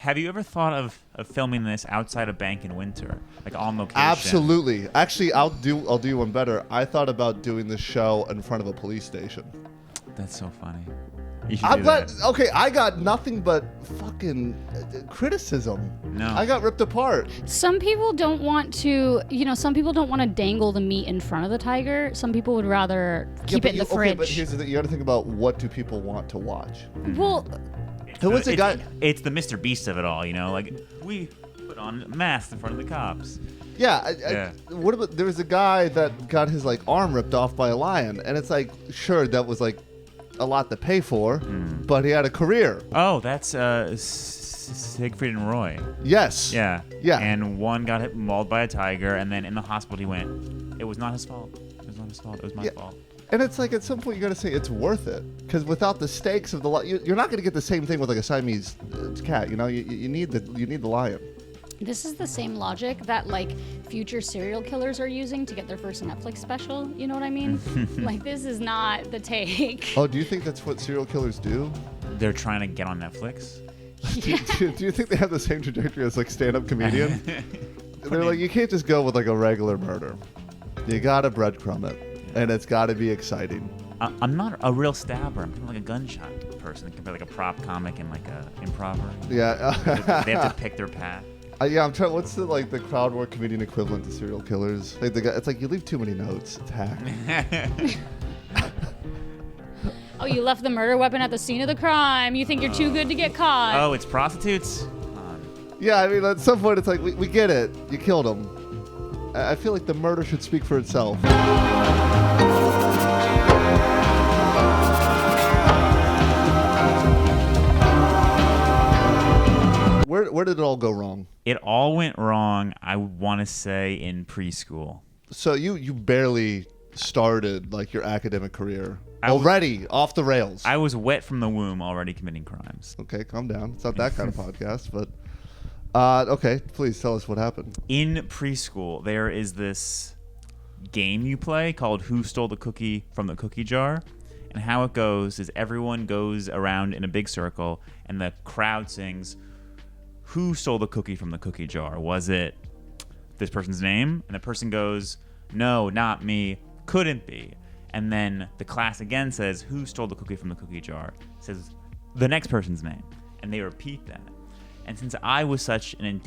Have you ever thought of filming this outside a bank in winter, like on location? Absolutely. Actually, I'll do one better. I thought about doing this show in front of a police station. That's so funny. You should I'm do glad. that. Okay, I got nothing but fucking criticism. No. I got ripped apart. Some people don't want to, some people don't want to dangle the meat in front of the tiger. Some people would rather keep it in the fridge. Okay, but here's the thing. You got to think about what do people want to watch. Well, Who was the guy? It's the Mr. Beast of it all, Like, we put on masks in front of the cops. Yeah. What about there was a guy that got his arm ripped off by a lion, and it's like, sure, that was a lot to pay for, but he had a career. Oh, that's Siegfried and Roy. Yes. Yeah. Yeah. And one got mauled by a tiger, and then in the hospital he went, it was not his fault. It was not his fault. It was my fault. And it's like at some point you got to say it's worth it, because without the stakes of the you're not going to get the same thing with a Siamese cat. You need the lion. this is the same logic that future serial killers are using to get their first Netflix special. You know what I mean? This is not the take. Oh, do you think that's what serial killers do? They're trying to get on Netflix. Yeah. Do you think they have the same trajectory as stand-up comedian? They're you can't just go with a regular murder. You gotta breadcrumb it. And it's got to be exciting. I'm not a real stabber. I'm kind of like a gunshot person compared to a prop comic and a improver. Yeah. They have to pick their path. Yeah, I'm trying. What's the crowd work comedian equivalent to serial killers? It's you leave too many notes. It's hack. Oh, you left the murder weapon at the scene of the crime. You think you're too good to get caught. Oh, it's prostitutes? Yeah, I mean, at some point it's we get it. You killed him. I feel like the murder should speak for itself. Where did it all go wrong? It all went wrong, I want to say, in preschool. So you barely started your academic career. Already off the rails. I was wet from the womb already committing crimes. Okay, calm down. It's not that kind of podcast, but okay, please tell us what happened. In preschool, there is this game you play called Who Stole the Cookie from the Cookie Jar? And how it goes is everyone goes around in a big circle and the crowd sings, who stole the cookie from the cookie jar? Was it this person's name? And the person goes, no, not me, couldn't be. And then the class again says, who stole the cookie from the cookie jar? Says the next person's name. And they repeat that. And since I was such an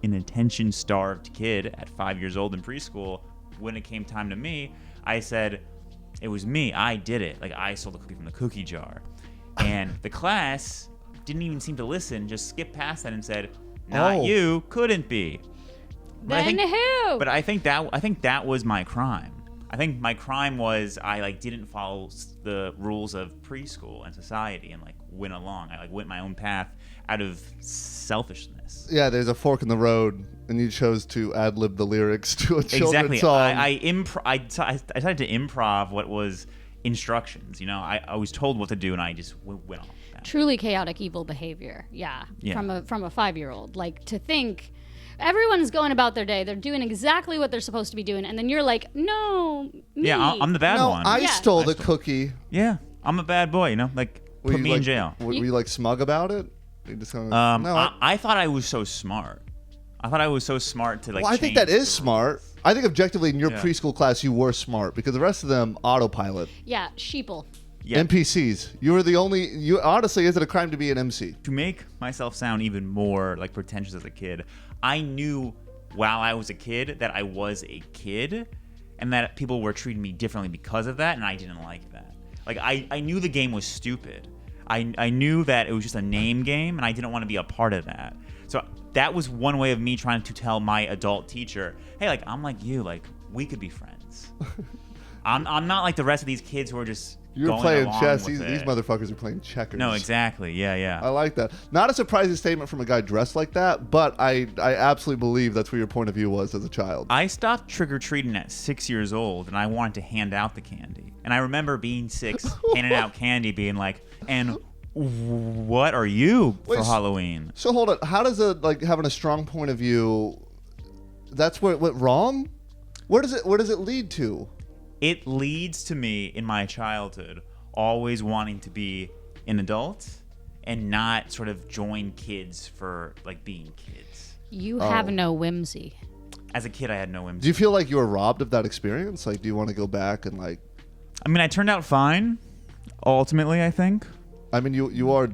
attention-starved kid at 5 years old in preschool, when it came time to me, I said, it was me. I did it. I stole the cookie from the cookie jar. And the class didn't even seem to listen, just skipped past that and said, not you, couldn't be. Who? But I think that was my crime. I think my crime was I didn't follow the rules of preschool and society and went along. I went my own path out of selfishness. Yeah, there's a fork in the road, and you chose to ad-lib the lyrics to a children's song. I decided to improv what was instructions. I was told what to do, and I just went on. Truly chaotic, evil behavior. Yeah. From a 5-year-old. To think everyone's going about their day, they're doing exactly what they're supposed to be doing, and then you're like, no, me. Yeah, I'm the bad one. I stole the cookie. Yeah, I'm a bad boy. Put me in jail. Were you smug about it? You just I thought I was so smart. I thought I was so smart to I think that is smart. I think objectively in your preschool class you were smart because the rest of them autopilot. Yeah, sheeple. Yeah. NPCs. You were the only. You honestly, is it a crime to be an MC? To make myself sound even more pretentious as a kid, I knew while I was a kid that I was a kid, and that people were treating me differently because of that, and I didn't like that. I knew the game was stupid. I knew that it was just a name game, and I didn't want to be a part of that. So that was one way of me trying to tell my adult teacher, hey, I'm like you, we could be friends. I'm not like the rest of these kids who are just You're going playing along chess. with These motherfuckers are playing checkers. No, exactly. Yeah. I like that. Not a surprising statement from a guy dressed like that, but I absolutely believe that's what your point of view was as a child. I stopped trick-or-treating at 6 years old, and I wanted to hand out the candy. And I remember being 6, handing out candy, being like, and what are you for Halloween? So hold on. How does having a strong point of view, that's where it went wrong? Where does it lead to? It leads to me in my childhood always wanting to be an adult and not sort of join kids for like being kids. You have no whimsy. As a kid, I had no whimsy. Do you feel like you were robbed of that experience? Like, do you want to go back and like? I mean, I turned out fine. Ultimately, I think. I mean, you are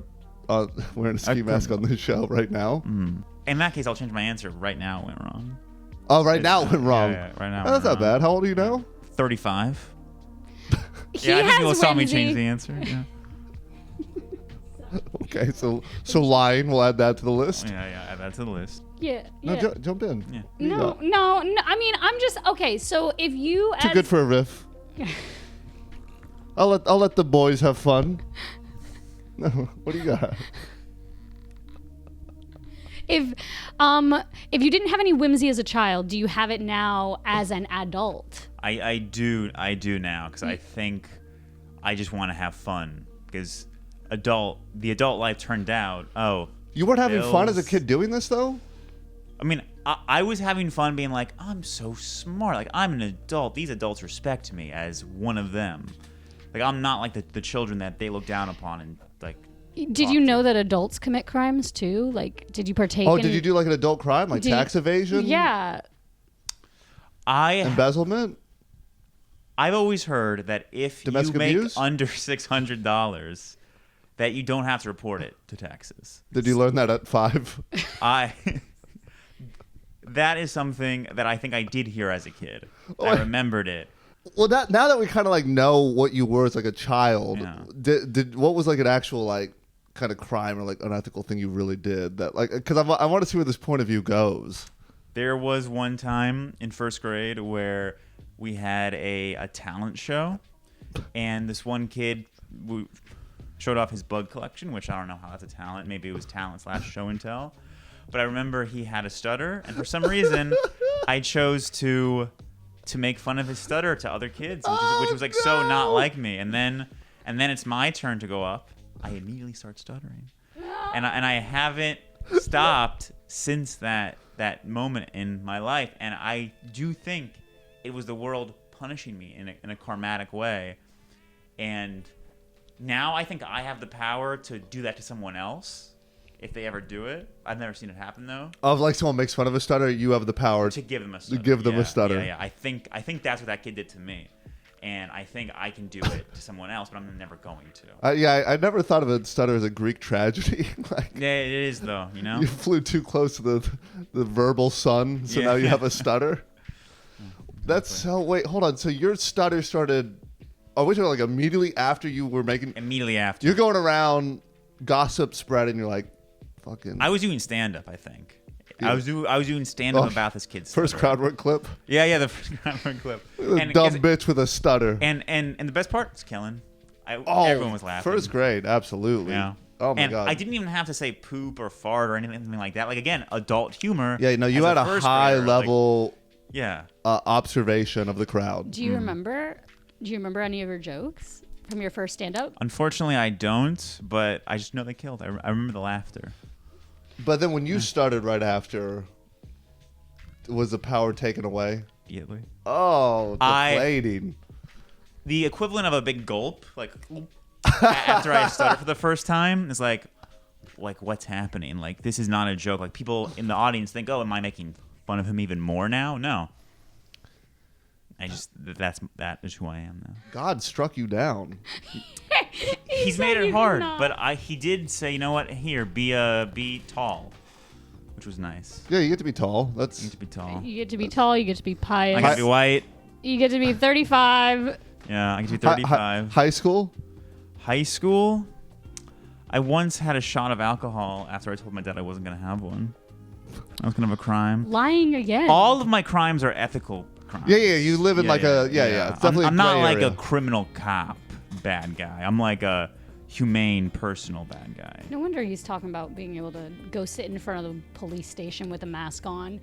wearing a ski mask on this show right now. In that case, I'll change my answer. Right now, it went wrong. Oh, right now it went wrong. Yeah, right now. Oh, that's not bad. How old are you now? 35. He I think has people saw me whimsy. change the answer. Yeah. Okay, so lying. We'll add that to the list. Yeah, add that to the list. Yeah. No, yeah. jump in. Yeah. No. I mean, I'm just okay. So if you Too good for a riff. I'll let the boys have fun. No, what do you got? if you didn't have any whimsy as a child, do you have it now as an adult? I do now because I think I just want to have fun because the adult life turned out. Oh, You weren't having fun as a bills. kid doing this though? I mean, I was having fun being like, I'm so smart. Like, I'm an adult. These adults respect me as one of them. Like, I'm not like the children that they look down upon and like. Did you know that adults commit crimes too? Like, did you partake? Oh, in, did you do like an adult crime, like Did you- tax evasion? Yeah. Embezzlement? I've always heard that if Domestic you make abuse? under $600, that you don't have to report it to taxes. Did you learn that at 5? That is something that I think I did hear as a kid. Oh, I remembered it. Well, now that we kind of like know what you were as like a child, Yeah. did what was like an actual like kind of crime or like unethical thing you really did that like because I want to see where this point of view goes. There was one time in first grade where we had a talent show, and this one kid showed off his bug collection, which I don't know how that's a talent. Maybe it was talent/show and tell. But I remember he had a stutter, and for some reason, I chose to make fun of his stutter to other kids, which was like so not like me. And then it's my turn to go up. I immediately start stuttering, and I haven't stopped since that moment in my life. And I do think it was the world punishing me in a karmatic way. And now I think I have the power to do that to someone else. If they ever do it. I've never seen it happen though. Of like someone makes fun of a stutter, you have the power To give them a stutter. to give them a stutter. Yeah. I think that's what that kid did to me. And I think I can do it to someone else, but I'm never going to. I never thought of a stutter as a Greek tragedy. Like, Yeah, it is though, you know? you flew too close to the verbal sun, so now you have a stutter. That's so. Wait, hold on. So your stutter started. Oh, which like immediately after you were making. Immediately after. You're going around, gossip spreading. You're like, fucking. I was doing stand up, I think. Yeah. I was doing stand up about this kid's first stutter. crowd work clip. Yeah, the first crowd work clip. A dumb bitch with a stutter. And the best part, it's killing. Everyone was laughing. First grade, absolutely. Yeah. Oh my and god. I didn't even have to say poop or fart or anything like that. Like again, adult humor. Yeah, no, you as had a first high grader, like, level yeah. observation of the crowd. Do you remember? Do you remember any of your jokes from your first stand-up? Unfortunately, I don't, but I just know they killed. I remember the laughter. But then when you started right after, was the power taken away? Immediately. Oh, deflating. The equivalent of a big gulp, like after I stuttered for the first time, is like what's happening? Like this is not a joke. Like people in the audience think, oh, am I making fun of him even more now? No. That is who I am now. God struck you down. He's made it hard, but he did say, you know what? Here, be tall, which was nice. Yeah, you get to be tall. You That's get to be tall. You get to be tall. You get to be pious. I got to be white. You get to be 35. Yeah, I get to be 35. High school. High school, I once had a shot of alcohol after I told my dad I wasn't going to have one. That was kind of a crime. Lying again. All of my crimes are ethical crimes. Yeah. You live in It's definitely. I'm not gray like area. a criminal cop bad guy. I'm like a humane, personal bad guy. No wonder he's talking about being able to go sit in front of the police station with a mask on.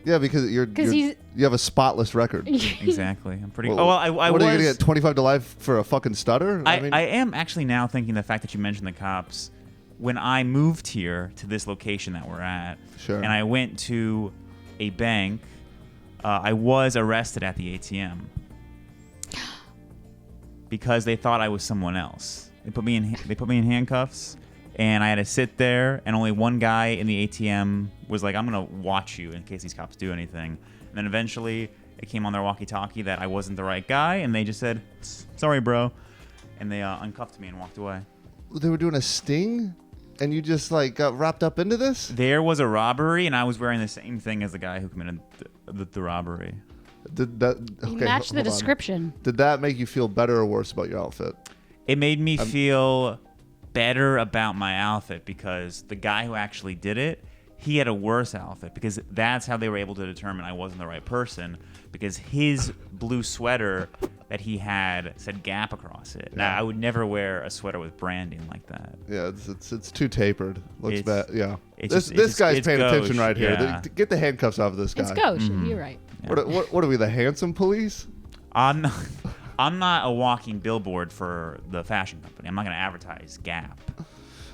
Yeah, because you have a spotless record. Exactly. I'm pretty. Well, oh well, I what was. are you gonna get 25 to life for a fucking stutter? I am actually now thinking the fact that you mentioned the cops. When I moved here to this location that we're at, Sure. and I went to a bank, I was arrested at the ATM because they thought I was someone else. They put me in handcuffs, and I had to sit there, and only one guy in the ATM was like, I'm going to watch you in case these cops do anything. And then eventually it came on their walkie-talkie that I wasn't the right guy, and they just said, sorry, bro. And they uncuffed me and walked away. They were doing a sting, and you just like got wrapped up into this? There was a robbery, and I was wearing the same thing as the guy who committed the robbery. Did that You matched the description. Did that make you feel better or worse about your outfit? It made me feel better about my outfit because the guy who actually did it, he had a worse outfit because that's how they were able to determine I wasn't the right person because his blue sweater that he had said Gap across it. Now, I would never wear a sweater with branding like that. Yeah, it's too tapered. Looks bad. Yeah. This guy's paying gauche, attention right here. yeah. Get the handcuffs off of this guy. It's gauche. You're right. Yeah. What are we, the handsome police? I'm not a walking billboard for the fashion company. I'm not going to advertise Gap.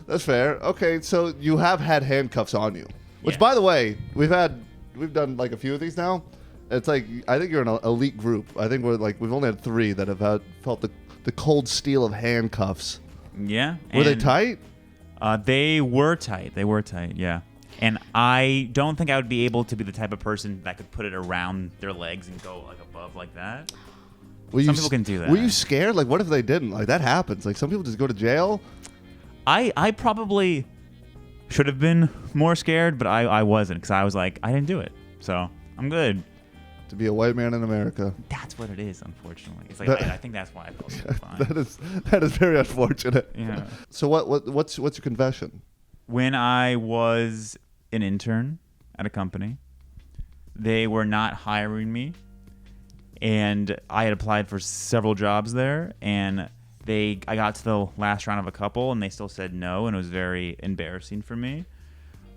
That's fair. Okay, so you have had handcuffs on you, which, Yeah. by the way, we've done like a few of these now. It's like I think you're an elite group. I think we've only had 3 that have felt the cold steel of handcuffs. Yeah. Were they tight? They were tight. Yeah. And I don't think I would be able to be the type of person that could put it around their legs and go like above like that. Some people can do that. Were you scared? Like, what if they didn't? Like, that happens. Like, some people just go to jail. I probably should have been more scared, but I wasn't because I was like, I didn't do it. So I'm good. To be a white man in America. That's what it is, unfortunately. It's like I think that's why I felt so fine. that is very unfortunate. Yeah. So what's your confession? When I was an intern at a company, they were not hiring me, and I had applied for several jobs there, and I got to the last round of a couple, and they still said no, and it was very embarrassing for me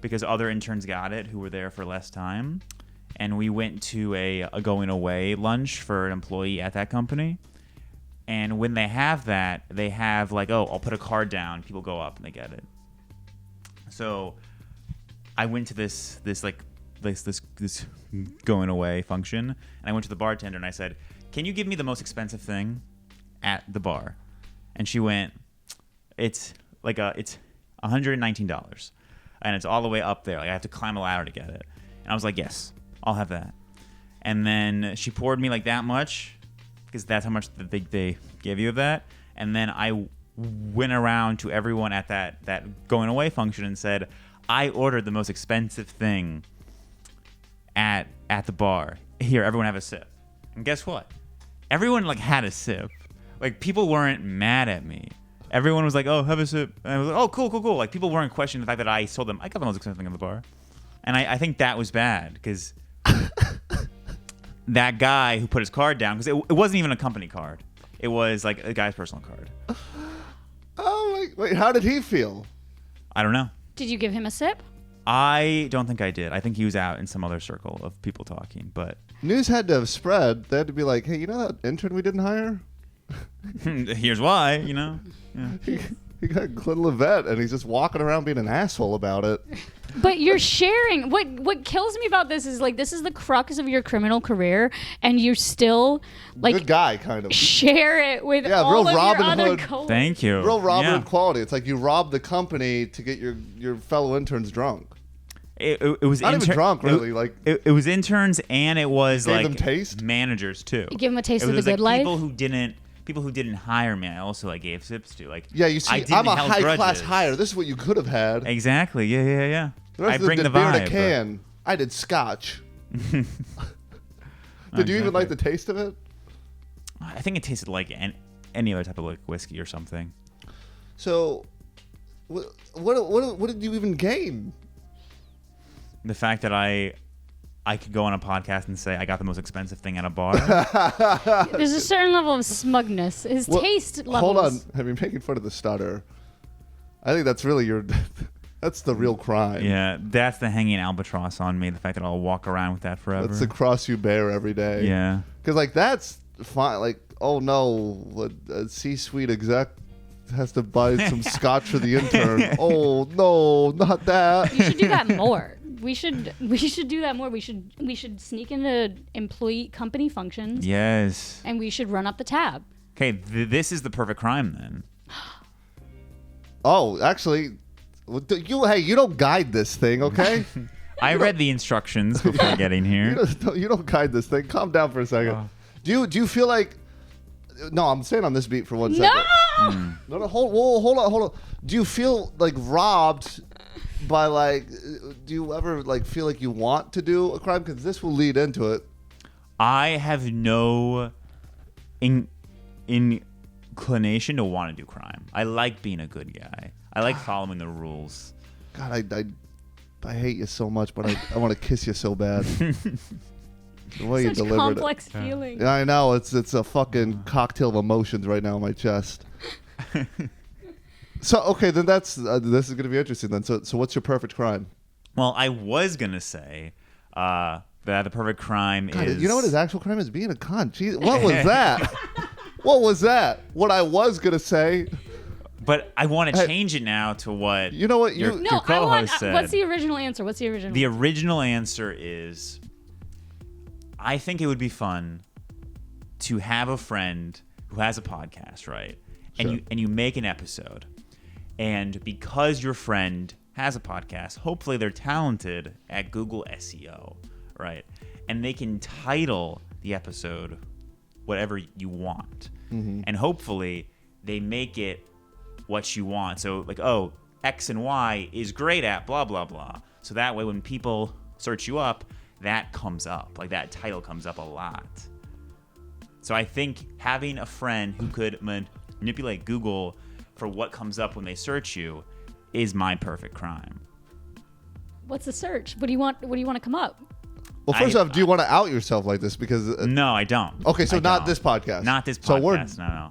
because other interns got it who were there for less time. And we went to a going away lunch for an employee at that company. And when they have that, they have like, oh, I'll put a card down. People go up and they get it. So I went to this going away function, and I went to the bartender and I said, "Can you give me the most expensive thing at the bar?" And she went, "It's $119, and it's all the way up there. Like I have to climb a ladder to get it." And I was like, "Yes, I'll have that." And then she poured me like that much because that's how much they give you of that. And then I went around to everyone at that going away function and said, "I ordered the most expensive thing at the bar. Here, everyone have a sip." And guess what? Everyone like had a sip. Like people weren't mad at me. Everyone was like, "Oh, have a sip." And I was like, "Oh, cool. Like people weren't questioning the fact that I told them I got the most expensive thing in the bar." And I think that was bad because that guy who put his card down, because it wasn't even a company card. It was like a guy's personal card. Oh, wait, how did he feel? I don't know. Did you give him a sip? I don't think I did. I think he was out in some other circle of people talking, but... News had to have spread. They had to be like, "Hey, you know that intern we didn't hire? Here's why, you know? Yeah. He got Glenn Levet, and he's just walking around being an asshole about it." But you're sharing. What kills me about this is like this is the crux of your criminal career, and you still like good guy, kind of share it with all real of Robin your other Hood. coworkers. Thank you. real Robin Hood Yeah. quality. It's like you robbed the company to get your fellow interns drunk. It was Not even drunk, really. It was interns, and it was Gave like them taste? managers too. You give them a taste It of the was good like life. people who didn't hire me. I also like gave sips to. Like Yeah, you I see, didn't I'm a held high class grudges. hire. This is what you could have had. Exactly. Yeah. The rest I of them bring did the beer in vibe. a can. I did scotch. Did you even like the taste of it? I think it tasted like any other type of like whiskey or something. So, what did you even gain? The fact that I could go on a podcast and say I got the most expensive thing at a bar. There's a certain level of smugness. His taste levels. Hold on. Have you making fun of the stutter? I think that's really that's the real crime. Yeah, that's the hanging albatross on me. The fact that I'll walk around with that forever. That's the cross you bear every day. Yeah. Because like that's fine. Like, oh no, a C-suite exec has to buy some scotch for the intern. Oh no, not that. You should do that more. We should do that more. We should sneak into employee company functions. Yes. And we should run up the tab. Okay, this is the perfect crime then. Oh, actually, You don't guide this thing, okay? I read the instructions before getting here. You don't guide this thing. Calm down for a second. Do you feel like? No, I'm staying on this beat for 1 second. No, hold on. Do you feel like robbed by like? Do you ever like feel like you want to do a crime? Because this will lead into it. I have no inclination to want to do crime. I like being a good guy. I like following the rules. God, I hate you so much, but I want to kiss you so bad. The way you Such delivered complex feeling. Yeah, I know. It's a fucking cocktail of emotions right now in my chest. So okay, then this is gonna be interesting then. So what's your perfect crime? Well, I was gonna say that the perfect crime is. You know what his actual crime is? Being a cunt. Jeez, what was that? What was that? What I was gonna say. But I want to change it now to what you know what your No, co-host said. What's the original answer? The original answer is, I think it would be fun to have a friend who has a podcast, right? Sure. And you make an episode. And because your friend has a podcast, hopefully they're talented at Google SEO, right? And they can title the episode whatever you want. Mm-hmm. And hopefully they make it what you want. So like, oh, X and Y is great at blah, blah, blah. So that way when people search you up, that comes up. Like that title comes up a lot. So I think having a friend who could manipulate Google for what comes up when they search you is my perfect crime. What's the search? What do you want to come up? Well, first off, do you want to out yourself like this? Because no, I don't. Okay, so I not don't. this podcast. Not this So podcast. No.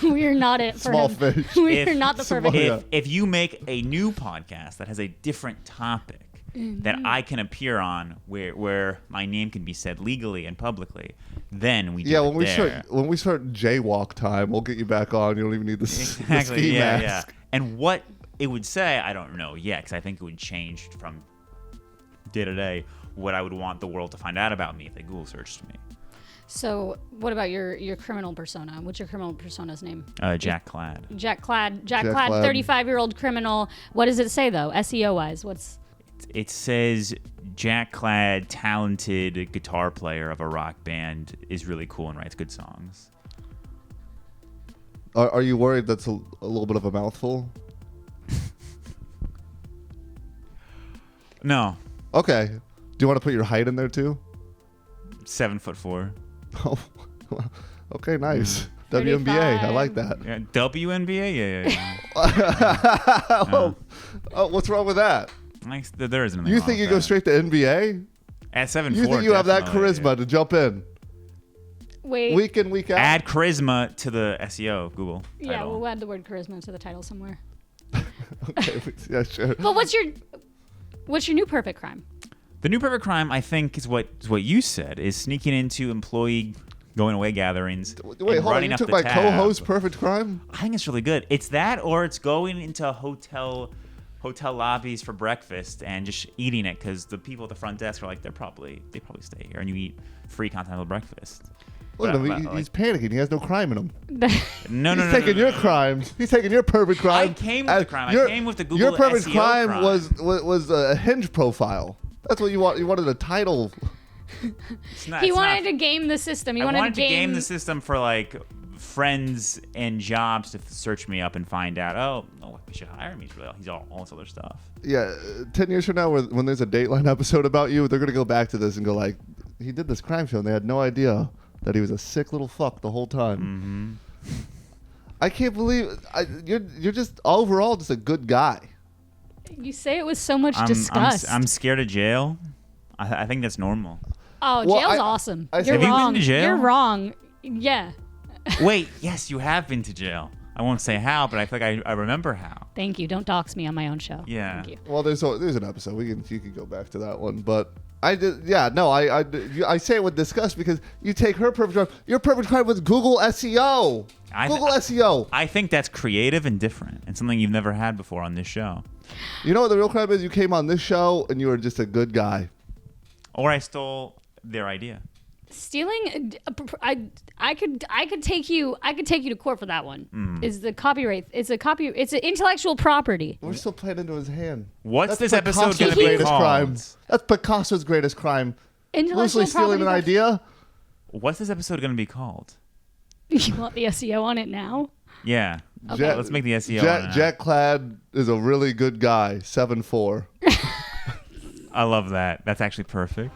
We're not it for Small him. fish. We're not the perfect. Yeah. If you make a new podcast that has a different topic that I can appear on, where my name can be said legally and publicly, then we do it when we start jaywalk time, we'll get you back on. You don't even need the exactly. ski Yeah. mask. And what it would say, I don't know yet, because I think it would change from day to day. What I would want the world to find out about me if they Google searched me. So, what about your criminal persona? What's your criminal persona's name? Jack Clad. Jack Clad, 35-year-old criminal. What does it say though? SEO wise, what's? It says Jack Clad, talented guitar player of a rock band, is really cool and writes good songs. Are you worried that's a little bit of a mouthful? No. Okay. Do you want to put your height in there too? 7'4". Oh, okay, nice. WNBA, I like that. Yeah, WNBA, yeah. Oh, what's wrong with that? There isn't anything You wrong think you with go that. straight to NBA? At 7'4", You think you have that definitely, charisma to jump in? Wait. Week in, week out? Add charisma to the SEO Google Yeah, title. we'll add the word charisma to the title somewhere. Okay, yeah, sure. But what's your new perfect crime? The new perfect crime, I think, is what you said, is sneaking into employee going away gatherings. Wait, and hold on. running You up took the my tab. co-host perfect crime? I think it's really good. It's that, or it's going into hotel lobbies for breakfast and just eating it because the people at the front desk are like, they probably stay here, and you eat free continental breakfast. Look at him. He's panicking. He has no crime in him. No. He's taking your crimes. He's taking your perfect crime. I came with the crime. I came with the Google Your perfect SEO crime crime. was a Hinge profile. That's what you want. You wanted a title. He wanted to game the system. I wanted to game the system for like friends and jobs to search me up and find out. Oh, he should hire me. He's all this other stuff. Yeah, 10 years from now, when there's a Dateline episode about you, they're gonna go back to this and go like, he did this crime show, and they had no idea that he was a sick little fuck the whole time. Mm-hmm. I can't believe you're just overall just a good guy. You say it with so much disgust. I'm scared of jail. I think that's normal. Oh, Well, jail's awesome. I You're have you wrong. been to jail? You're wrong. Yeah. Wait, yes, you have been to jail. I won't say how, but I feel like I remember how. Thank you. Don't dox me on my own show. Yeah. Thank you. Well, there's an episode you can go back to that one, but I did. Yeah, no, I say it with disgust because you take her perfect crime. Your perfect crime was Google SEO. Google SEO. I think that's creative and different and something you've never had before on this show. You know what the real crime is? You came on this show and you were just a good guy. Or I stole their idea. Stealing, I could take you to court for that one. Is the copyright? It's an intellectual property. We're still playing into his hand. What's That's this episode going to be greatest called? crime. That's Picasso's greatest crime. Intellectual Loosely stealing an property. idea. What's this episode going to be called? You want the SEO on it now? Yeah. Jet- Let's make the SEO on it. Jetclad is a really good guy. 7'4". I love that. That's actually perfect.